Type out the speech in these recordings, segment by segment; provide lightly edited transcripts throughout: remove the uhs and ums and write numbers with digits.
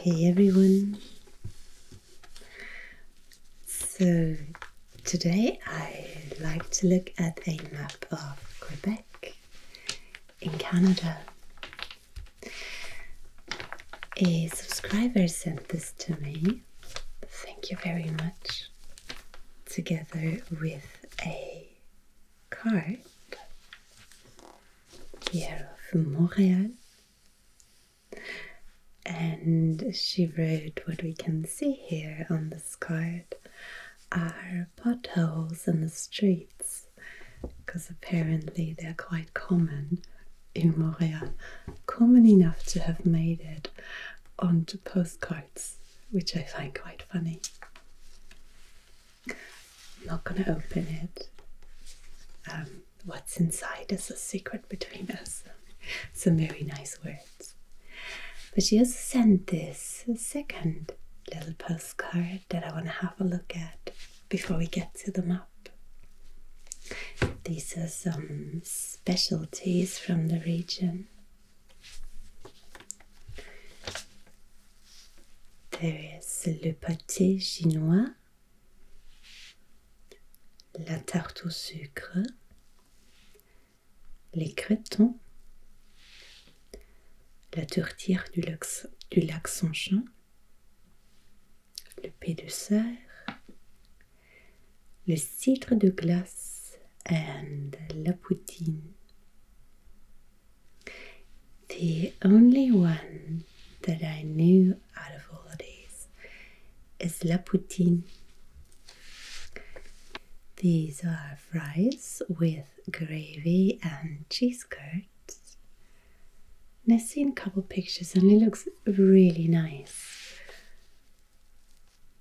Hey everyone. So today I like to look at a map of Quebec in Canada. A subscriber sent this to me. Thank you very much. Together with a card here of Montreal. And she wrote what we can see here on this card are potholes in the streets, because apparently they're quite common in Montreal, common enough to have made it onto postcards, which I find quite funny. I'm not going to open it. What's inside is a secret between us. Some very nice words. But she also sent this second little postcard that I want to have a look at before we get to the map. These are some specialties from the region. There is le pâté chinois, la tarte au sucre, les cretons, la tourtière du lac Saint-Champ, le pain de serre, le cidre de glace, and la poutine. The only one that I knew out of all of these is la poutine. These are fries with gravy and cheese curds. And I've seen a couple pictures and it looks really nice.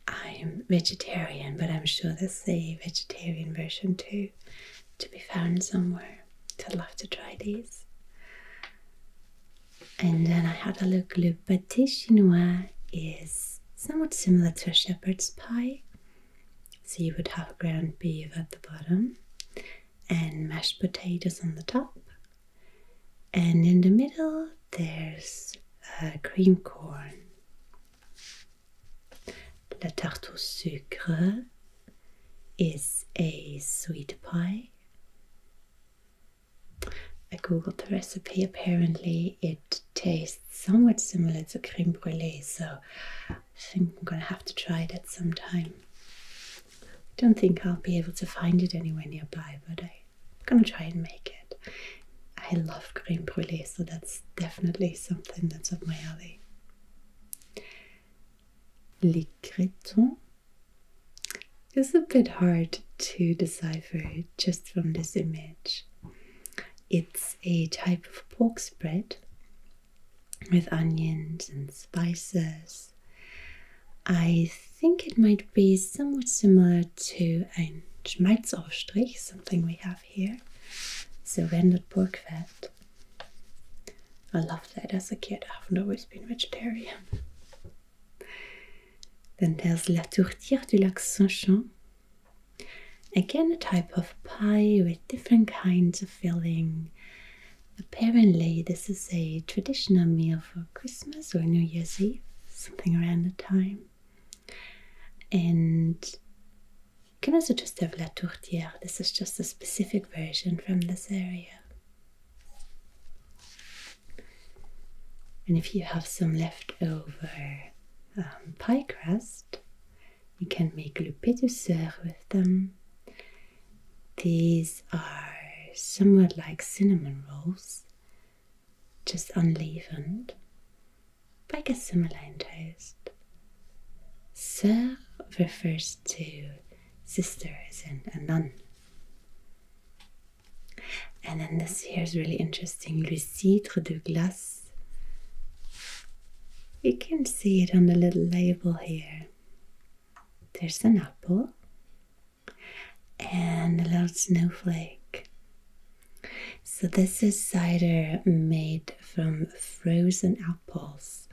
I'm vegetarian, but I'm sure there's a vegetarian version too to be found somewhere. So I'd love to try these. And then I had a look. Le pâté chinois is somewhat similar to a shepherd's pie. So you would have ground beef at the bottom and mashed potatoes on the top. And in the middle, there's cream corn. La tarte au sucre is a sweet pie. I googled the recipe. Apparently, it tastes somewhat similar to crème brûlée, so I think I'm going to have to try that sometime. I don't think I'll be able to find it anywhere nearby, but I'm going to try and make it. I love crème brûlée, so that's definitely something that's up my alley. Les cretons is a bit hard to decipher just from this image. It's a type of pork spread with onions and spices. I think it might be somewhat similar to ein Schmalzaufstrich, something we have here. So rendered pork fat. I loved that as a kid. I haven't always been vegetarian. Then there's la tourtière du lac Saint-Champ. Again, a type of pie with different kinds of filling. Apparently, this is a traditional meal for Christmas or New Year's Eve, something around the time. And you can also just have la tourtière. This is just a specific version from this area. And if you have some leftover pie crust, you can make le pain de serre with them. These are somewhat like cinnamon rolls, just unleavened, but I guess similar in taste. Sœur refers to sister, as in a nun. And then this here is really interesting, le cidre de glace. You can see it on the little label here. There's an apple and a little snowflake. So this is cider made from frozen apples.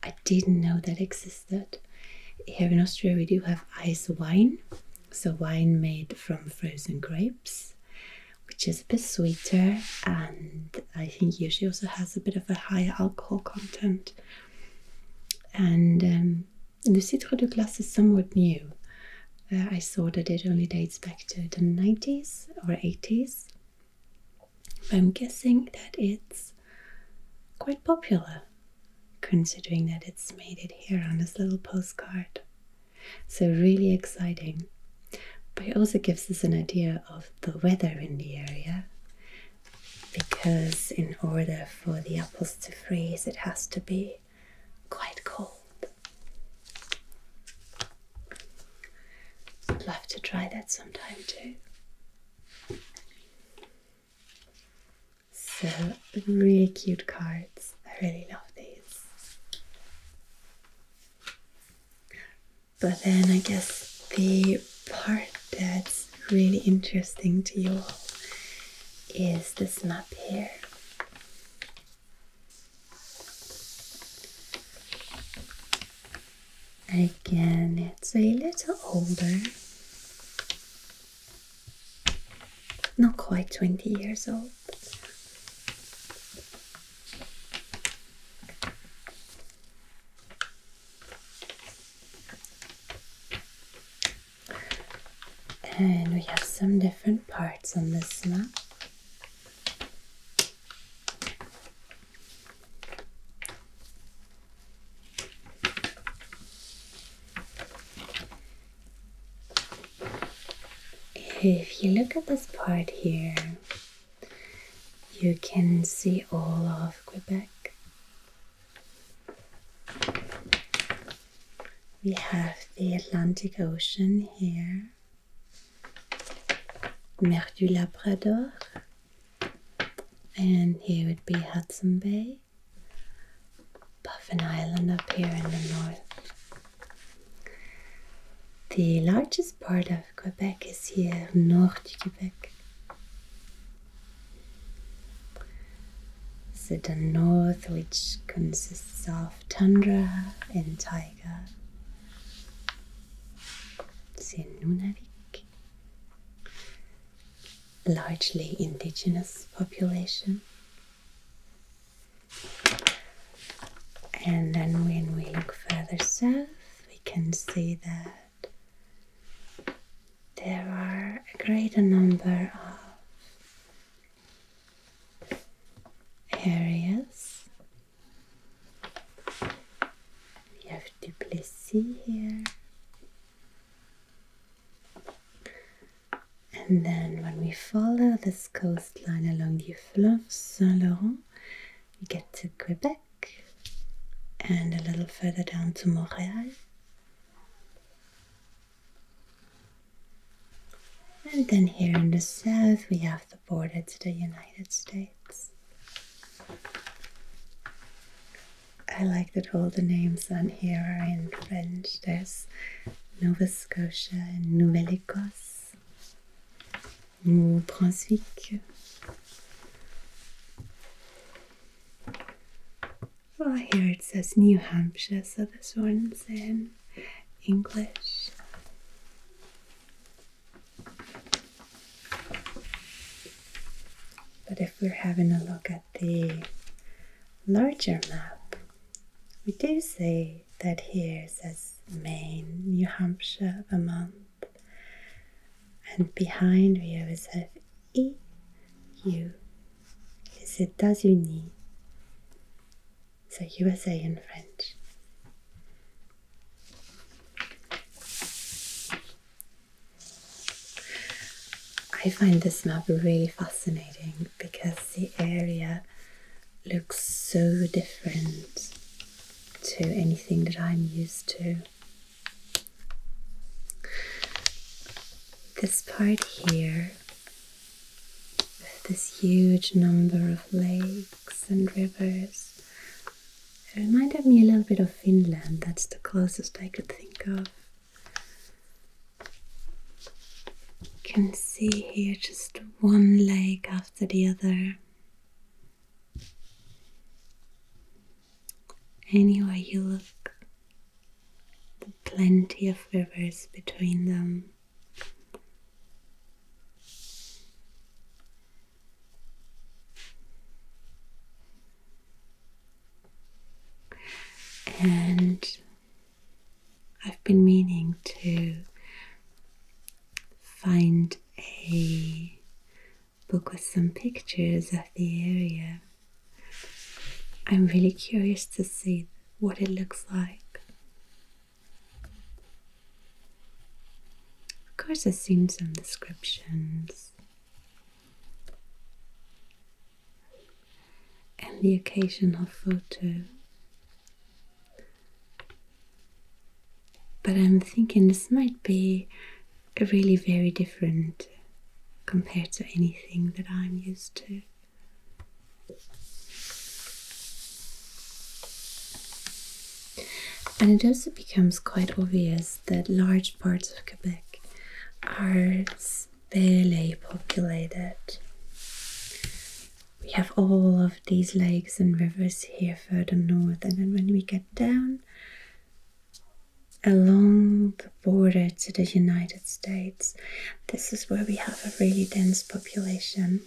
I didn't know that existed. Here in Austria we do have ice wine, so wine made from frozen grapes, which is a bit sweeter and I think usually also has a bit of a higher alcohol content. And the cidre de glace is somewhat new. I saw that it only dates back to the 90s or 80s. I'm guessing that it's quite popular, considering that it's made it here on this little postcard. So really exciting. But it also gives us an idea of the weather in the area, because in order for the apples to freeze, it has to be quite cold. I'd love to try that sometime too. So, really cute cards. I really love these. But then I guess the part that's really interesting to you all is this map here. Again, it's a little older. Not quite 20 years old. And we have some different parts on this map. If you look at this part here, you can see all of Quebec. We have the Atlantic Ocean here, Mer du Labrador, and here would be Hudson Bay, Baffin Island up here in the north. The largest part of Quebec is here, Nord du Quebec. So the north, which consists of tundra and taiga. C'est Nunavik. Largely indigenous population. And then when we look further south, we can see that there are a greater number of areas. We have Duplessis here. And then when we follow this coastline along the Fleuve Saint-Laurent, we get to Quebec and a little further down to Montreal. And then here in the south we have the border to the United States. I like that all the names on here are in French. There's Nova Scotia and Nouvelle-Écosse, New Brunswick. Oh, here it says New Hampshire, so this one's in English. But if we're having a look at the larger map, we do see that here it says Maine, New Hampshire, Vermont, and behind we always have EU, les États-Unis, so USA in French. I find this map really fascinating because the area looks so different to anything that I'm used to. This part here, with this huge number of lakes and rivers, it reminded me a little bit of Finland. That's the closest I could think of. You can see here just one lake after the other. Anywhere you look, plenty of rivers between them. And been meaning to find a book with some pictures of the area. I'm really curious to see what it looks like. Of course, I've seen some descriptions and the occasional photo. But I'm thinking this might be really very different compared to anything that I'm used to. And it also becomes quite obvious that large parts of Quebec are sparsely populated. We have all of these lakes and rivers here further north, and then when we get down along the border to the United States, this is where we have a really dense population,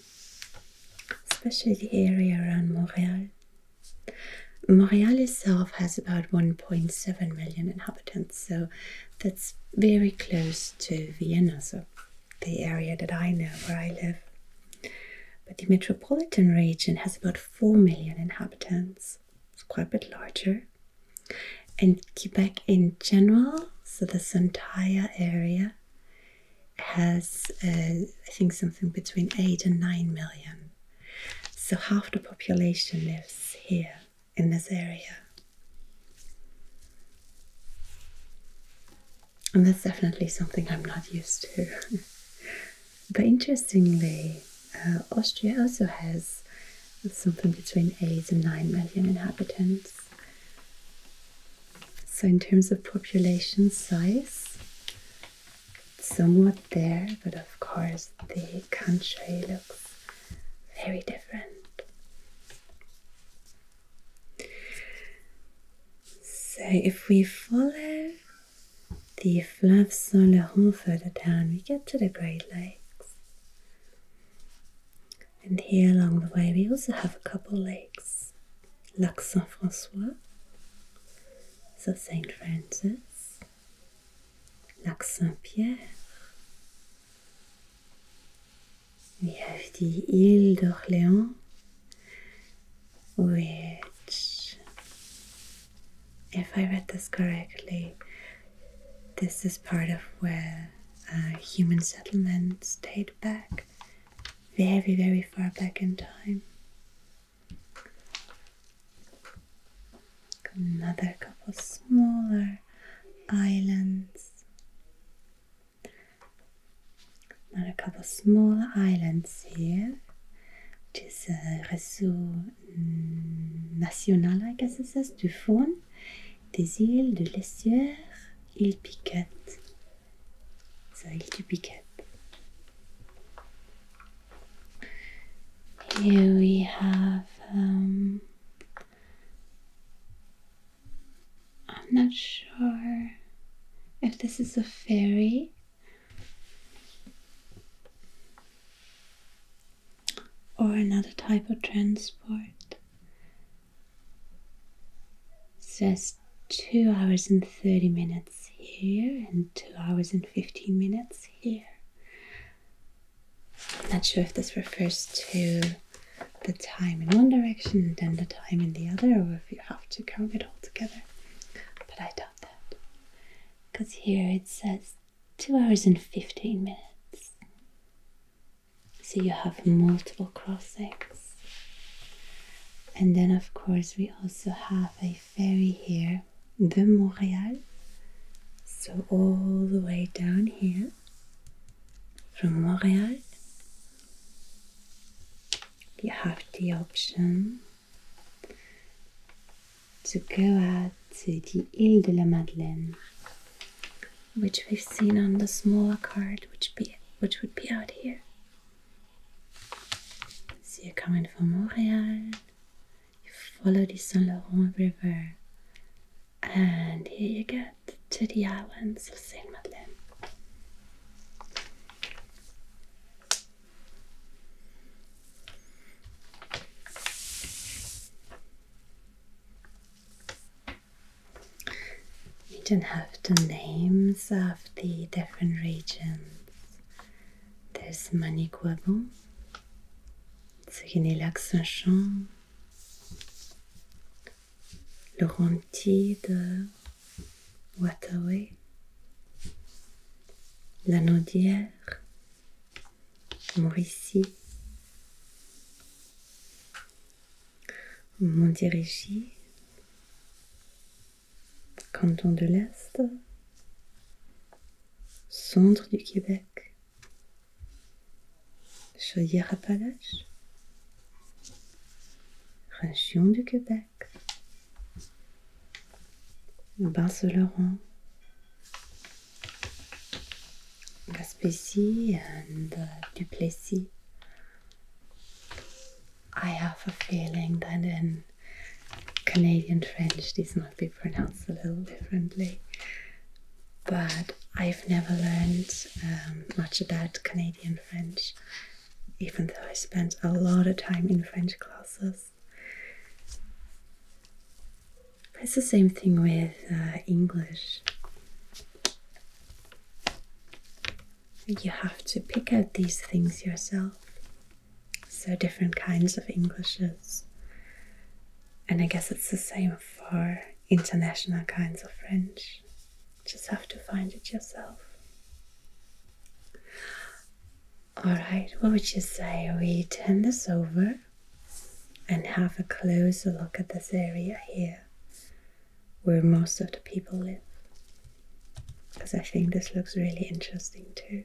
especially the area around Montreal. Montreal itself has about 1.7 million inhabitants, so that's very close to Vienna, so the area that I know where I live. But the metropolitan region has about 4 million inhabitants. It's quite a bit larger. And Quebec in general, so this entire area, has I think something between 8 and 9 million. So half the population lives here in this area. And that's definitely something I'm not used to. But interestingly, Austria also has something between 8 and 9 million inhabitants. So in terms of population size, it's somewhat there, but of course the country looks very different. So if we follow the Fleuve Saint-Laurent further down, we get to the Great Lakes. And here along the way we also have a couple lakes. Lac Saint-François, so St. Francis, Lac Saint-Pierre. We have the Ile d'Orléans, which, if I read this correctly, this is part of where human settlements date back very, very far back in time. Another couple smaller islands. Another couple smaller islands here, which is Réseau National, I guess it says, du Faune, des îles de l'Estuaire, Île Piquette. So, Île du Piquette. Here we have, I'm not sure if this is a ferry or another type of transport. It says 2 hours and 30 minutes here and 2 hours and 15 minutes here. I'm not sure if this refers to the time in one direction and then the time in the other, or if you have to count it all together. But I doubt that, because here it says 2 hours and 15 minutes. So you have multiple crossings. And then of course we also have a ferry here, de Montréal. So all the way down here from Montréal, you have the option to go out to the Ile de la Madeleine, which we've seen on the smaller card, which would be out here. So you're coming from Montreal, you follow the Saint Laurent River, and here you get to the islands of Saint Madeleine. don't have the names of the different regions. There's Manicouagan, Relaxation, Laurenti de Outaouais, La Naudière, Mauricie, Montérégie, Canton de l'Est, Centre du Québec, Chaudière-Appalaches, Région du Québec, Bas-Laurent, Gaspésie and Duplessis. I have a feeling that in Canadian French these might be pronounced a little differently, but I've never learned much about Canadian French, even though I spent a lot of time in French classes. It's the same thing with English. You have to pick out these things yourself. So different kinds of Englishes. And I guess it's the same for international kinds of French. Just have to find it yourself. Alright, what would you say we turn this over and have a closer look at this area here, where most of the people live? Because I think this looks really interesting too.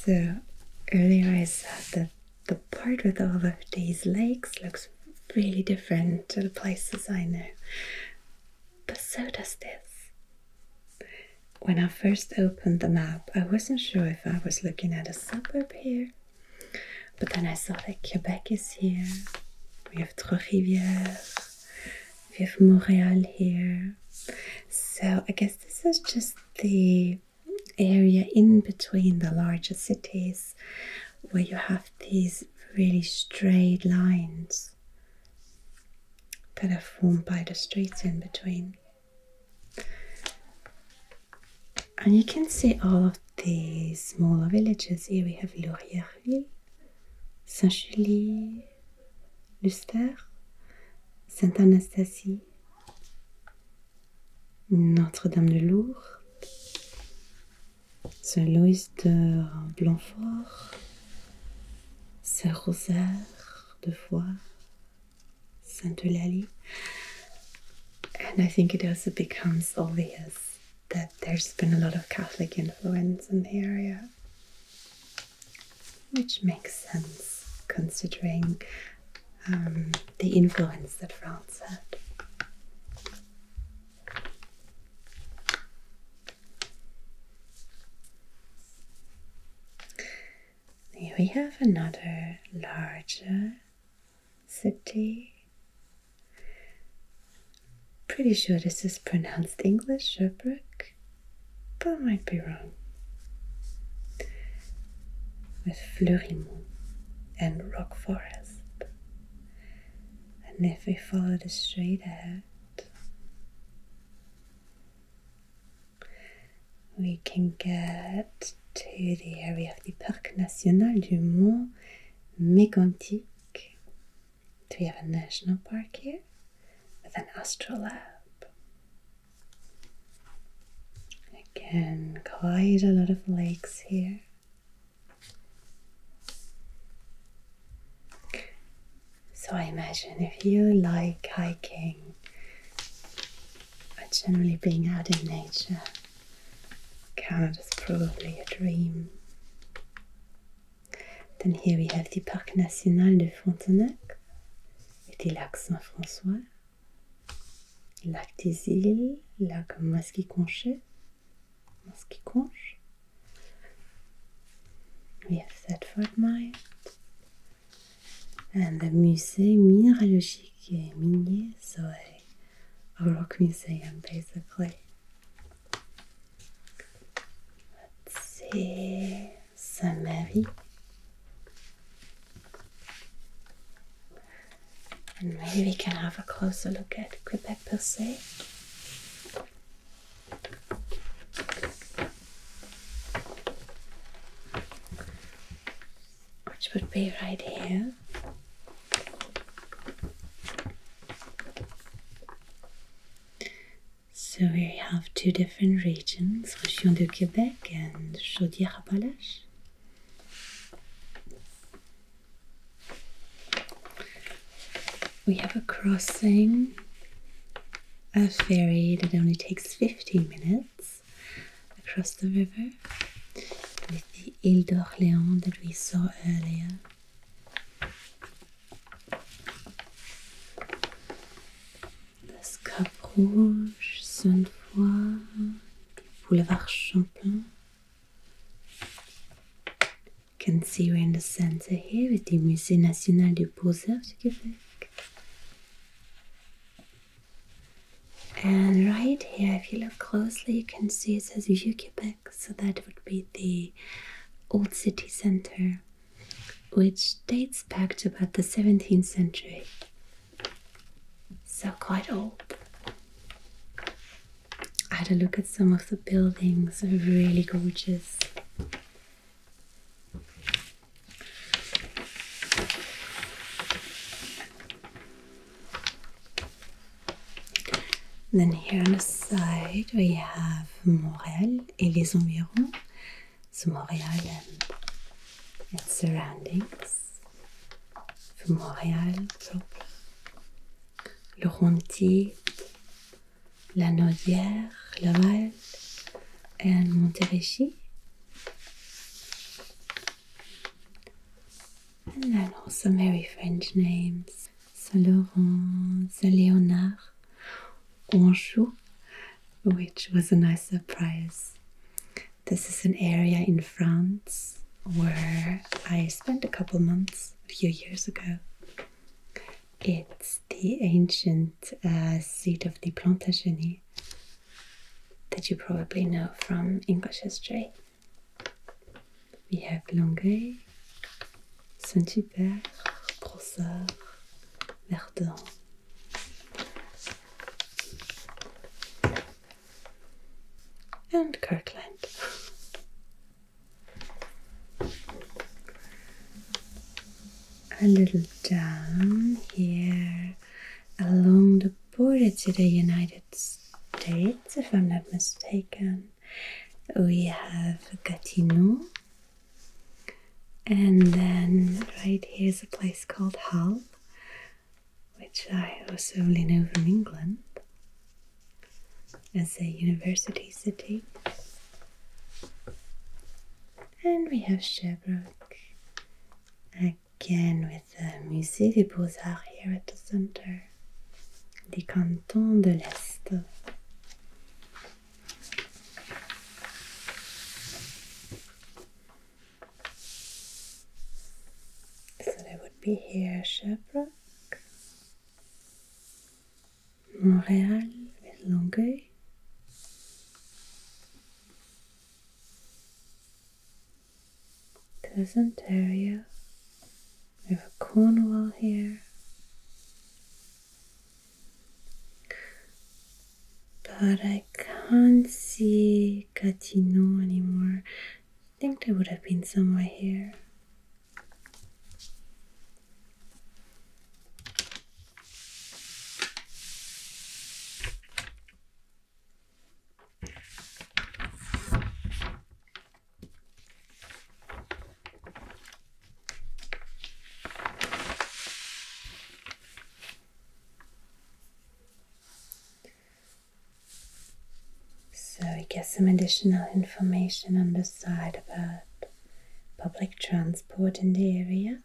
So earlier I said that the part with all of these lakes looks really different to the places I know, but so does this. When I first opened the map, I wasn't sure if I was looking at a suburb here, but then I saw that Quebec is here, we have Trois-Rivières, we have Montreal here, so I guess this is just the area in between the larger cities where you have these really straight lines that are formed by the streets in between. And you can see all of the smaller villages here. We have Laurierville, Saint-Julie, Luster, Sainte-Anastasie, Notre-Dame-de-Lourdes, Saint-Louis de Blanfort, Saint-Rosaire de Foix, Sainte-Eulalie. And I think it also becomes obvious that there's been a lot of Catholic influence in the area, which makes sense considering the influence that France had. Here we have another larger city. Pretty sure this is pronounced English, Sherbrooke, but I might be wrong. With Fleurimont and Rock Forest. And if we follow this straight ahead, we can get to the area of the Parc National du Mont Mégantic. Do we have a national park here with an astrolabe? Again, quite a lot of lakes here. So I imagine if you like hiking or generally being out in nature, Canada's probably a dream. Then here we have the Parc National de Frontenac with the Lac Saint-François, Lac des Îles, Lac Masquiconche. We have Thetford Mine and the Musée Minéralogique et Minier, so a rock museum basically. Let's see, Saint-Marie. And maybe we can have a closer look at Quebec per se. Which would be right here. So we have two different regions, Région de Québec and Chaudière-Appalaches. We have a crossing, a ferry that only takes 15 minutes across the river with the Île d'Orléans that we saw earlier. There's Cap Rouge, Sainte-Foy, Boulevard Champlain. You can see we're in the center here with the Musée National des Beaux-Arts du Québec. And right here, if you look closely, you can see it says Vieux Québec, so that would be the old city center, which dates back to about the 17th century. So quite old. I had a look at some of the buildings, they're really gorgeous. Then here on the side we have Montréal et les environs. So Montréal and its surroundings. For Montréal proper. Laurentides, La Naudière, Laval, and Montérégie. And then also very French names. Saint-Laurent, Saint-Léonard, Anjou, which was a nice surprise. This is an area in France where I spent a couple months a few years ago. It's the ancient seat of the Plantagenet that you probably know from English history. We have Longueuil, Saint-Hubert, Brossard, Verdun. And Kirkland. A little down here along the border to the United States, if I'm not mistaken, we have Gatineau, and then right here is a place called Hull, which I also only know from England as a university city. And we have Sherbrooke, again with the Musée des Beaux-Arts here at the center, the Canton de l'Est. So that would be here Sherbrooke, Montréal with Longueuil, there's Ontario, we have Cornwall here, but I can't see Gatineau anymore. I think there would have been somewhere here. So we get some additional information on the side about public transport in the area.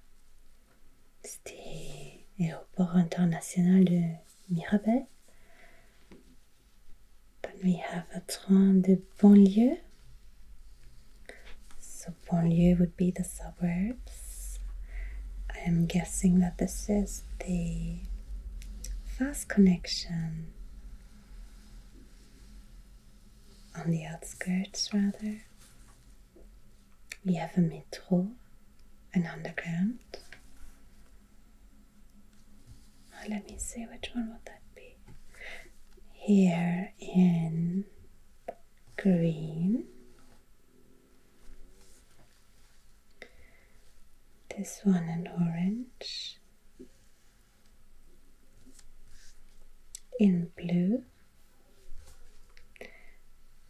C'est l'aéroport international de Mirabel. But we have a train de banlieue. So banlieue would be the suburbs. I am guessing that this is the fast connection on the outskirts rather. We have a metro, an underground. Let me see, which one would that be? Here in green. This one in orange. In blue.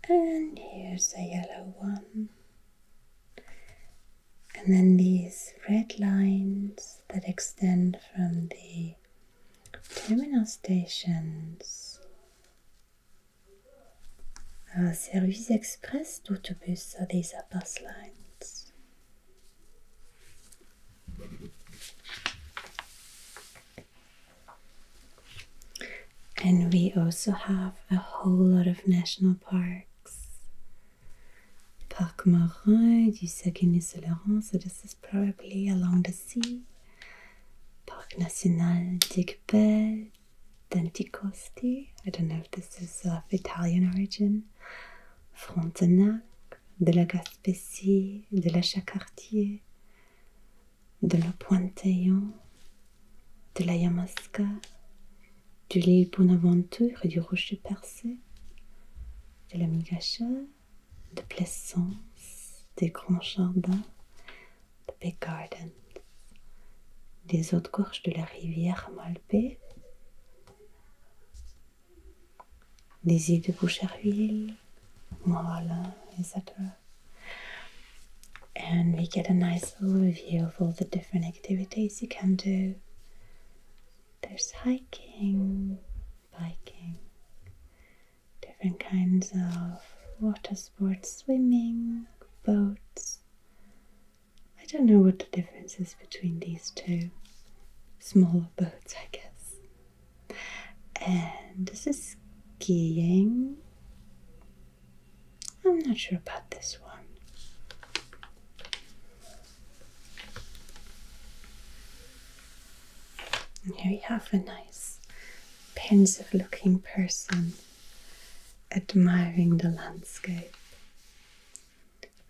And here's a yellow one. And then these red lines that extend from the terminal stations. Service express d'autobus, so these are bus lines. And we also have a whole lot of national parks. Parc Marin du Saguenay-Laurent, so this is probably along the sea. Parc National de Quebec, d'Anticosti, I don't know if this is of Italian origin. Frontenac, de la Gaspésie, de la Chacartier, de la Pointe-Aillon, de la Yamaska, de l'île Bonaventure et du Rocher Percé, de la Migacheur, de Plaisance, des Grands Jardins, de Big Gardens, des autres gorges de la rivière Malbaie, des îles de Boucherville, Morlin, etc. And we get a nice overview of all the different activities you can do. There's hiking, biking, different kinds of water sports, swimming, boats. I don't know what the difference is between these two. Smaller boats, I guess. And this is skiing. I'm not sure about this one. And here we have a nice pensive looking person admiring the landscape.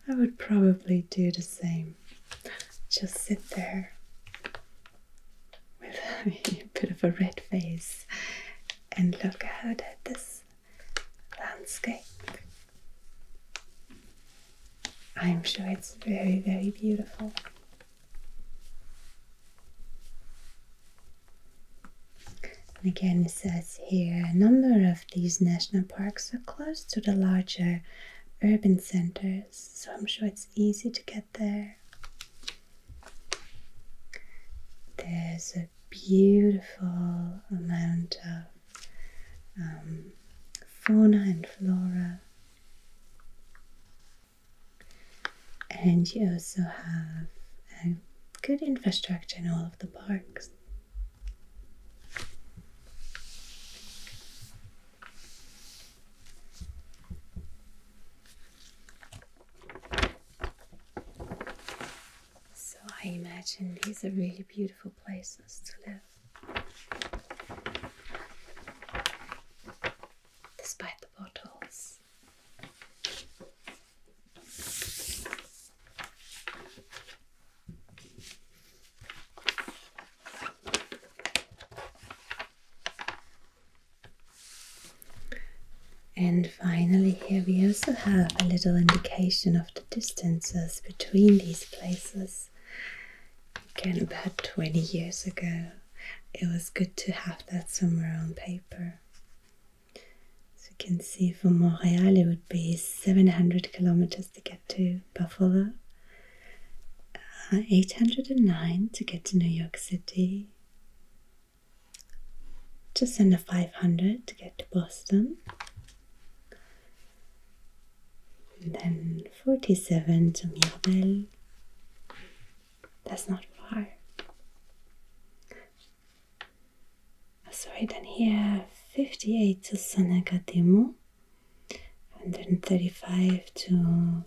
I would probably do the same. Just sit there with a bit of a red face and look out at this landscape. I'm sure it's very, very beautiful. And again, it says here a number of these national parks are close to the larger urban centers, so I'm sure it's easy to get there. There's a beautiful amount of fauna and flora, and you also have a good infrastructure in all of the parks. I imagine these are really beautiful places to live, despite the potholes. And finally, here we also have a little indication of the distances between these places. Again, about 20 years ago, it was good to have that somewhere on paper. So you can see from Montreal it would be 700 kilometers to get to Buffalo, 809 to get to New York City, just under 500 to get to Boston, and then 47 to Mirabel, that's not far. Sorry, then here 58 to Saint-Agathe-des-Monts, 135 to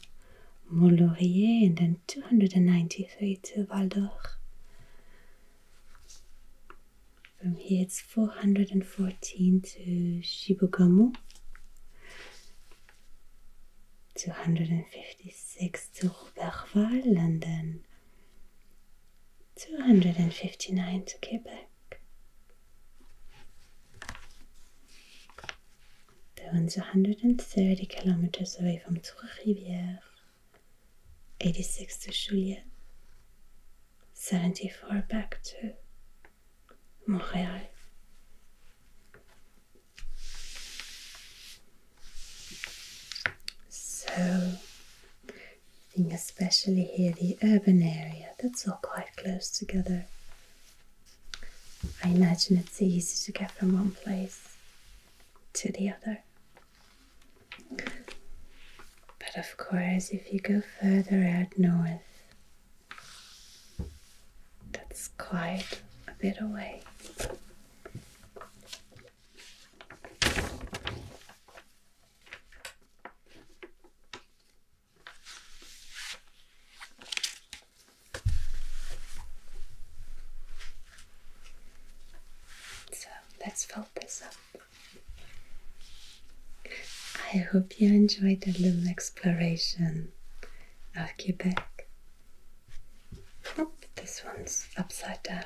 Mont-Laurier, and then 293 to Val d'Or. From here it's 414 to Chibougamau, 256 to Roberval, and then 259 to Quebec. That one's 130 kilometers away from Trois-Rivières, 86 to Juliette, 74 back to Montreal. So, I think especially here the urban area, that's all quite close together. I imagine it's easy to get from one place to the other. But of course, if you go further out north, that's quite a bit away. So let's fill this up. I hope you enjoyed the little exploration of Quebec. Oh, this one's upside down.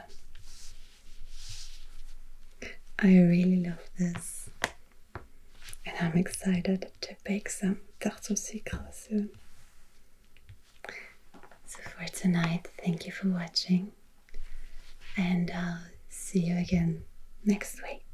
I really love this, and I'm excited to bake some tarte au sucre soon. So for tonight, thank you for watching, and I'll see you again next week.